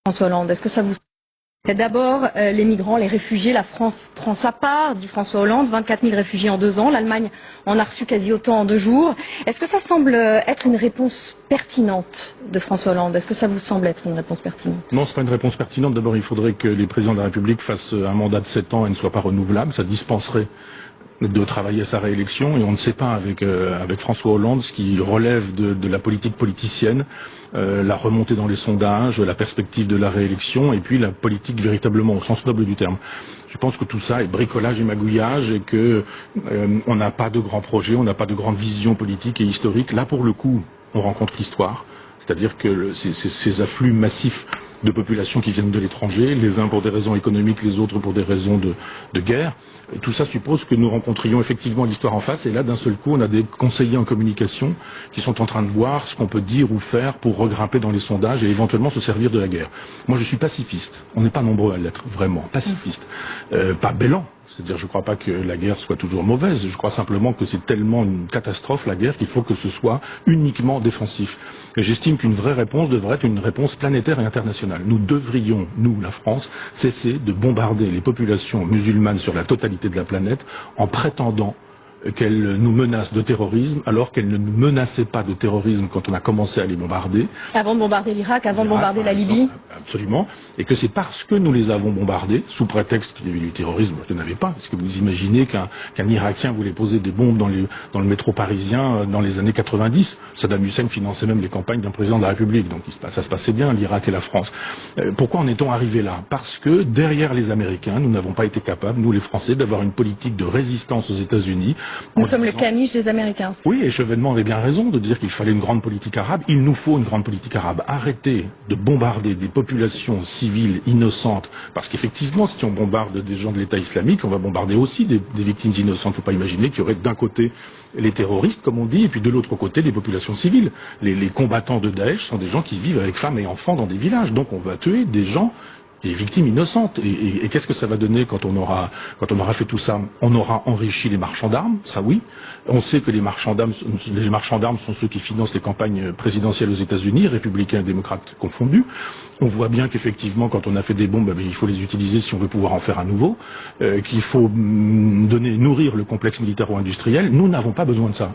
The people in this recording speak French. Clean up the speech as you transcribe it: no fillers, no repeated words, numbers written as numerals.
François Hollande, est-ce que ça vous... D'abord, les migrants, les réfugiés, la France prend sa part, dit François Hollande, 24 000 réfugiés en 2 ans, l'Allemagne en a reçu quasi autant en 2 jours. Est-ce que ça semble être une réponse pertinente de François Hollande? Est-ce que ça vous semble être une réponse pertinente? Non, c'est pas une réponse pertinente. D'abord, il faudrait que les présidents de la République fassent un mandat de 7 ans et ne soient pas renouvelables. Ça dispenserait de travailler à sa réélection, et on ne sait pas avec François Hollande ce qui relève de la politique politicienne, la remontée dans les sondages, la perspective de la réélection, et puis la politique véritablement au sens noble du terme. Je pense que tout ça est bricolage et magouillage, et que on n'a pas de grands projets, on n'a pas de grande vision politique et historique. Là, pour le coup, on rencontre l'histoire, c'est-à-dire que ces afflux massifs de populations qui viennent de l'étranger, les uns pour des raisons économiques, les autres pour des raisons de guerre. Et tout ça suppose que nous rencontrions effectivement l'histoire en face, et là, d'un seul coup, on a des conseillers en communication qui sont en train de voir ce qu'on peut dire ou faire pour regrimper dans les sondages et éventuellement se servir de la guerre. Moi, je suis pacifiste. On n'est pas nombreux à l'être, vraiment. Pacifiste. Pas bêlant. C'est-à-dire, je ne crois pas que la guerre soit toujours mauvaise. Je crois simplement que c'est tellement une catastrophe, la guerre, qu'il faut que ce soit uniquement défensif. Et j'estime qu'une vraie réponse devrait être une réponse planétaire et internationale. Nous devrions, nous, la France, cesser de bombarder les populations musulmanes sur la totalité de la planète en prétendant qu'elle nous menace de terrorisme, alors qu'elle ne nous menaçait pas de terrorisme quand on a commencé à les bombarder. Avant de bombarder l'Irak, avant de bombarder la Libye. Absolument. Et que c'est parce que nous les avons bombardés, sous prétexte qu'il y avait du terrorisme, qu'il n'y en avait pas. Est-ce que vous imaginez qu'un Irakien voulait poser des bombes dans le métro parisien dans les années 90? Saddam Hussein finançait même les campagnes d'un président de la République. Donc ça se passait bien, l'Irak et la France. Pourquoi en est-on arrivé là? Parce que derrière les Américains, nous n'avons pas été capables, nous les Français, d'avoir une politique de résistance aux États-Unis. Nous sommes le caniche des Américains. Oui, et Chevènement avait bien raison de dire qu'il fallait une grande politique arabe. Il nous faut une grande politique arabe. Arrêtez de bombarder des populations civiles innocentes, parce qu'effectivement, si on bombarde des gens de l'État islamique, on va bombarder aussi des victimes innocentes. Il ne faut pas imaginer qu'il y aurait d'un côté les terroristes, comme on dit, et puis de l'autre côté les populations civiles. Les combattants de Daesh sont des gens qui vivent avec femmes et enfants dans des villages. Donc on va tuer des gens, des victimes innocentes. Et qu'est-ce que ça va donner quand on aura fait tout ça? On aura enrichi les marchands d'armes, ça oui. On sait que les marchands d'armes sont ceux qui financent les campagnes présidentielles aux États-Unis, républicains et démocrates confondus. On voit bien qu'effectivement, quand on a fait des bombes, il faut les utiliser si on veut pouvoir en faire à nouveau, qu'il faut nourrir le complexe militaro-industriel. Nous n'avons pas besoin de ça.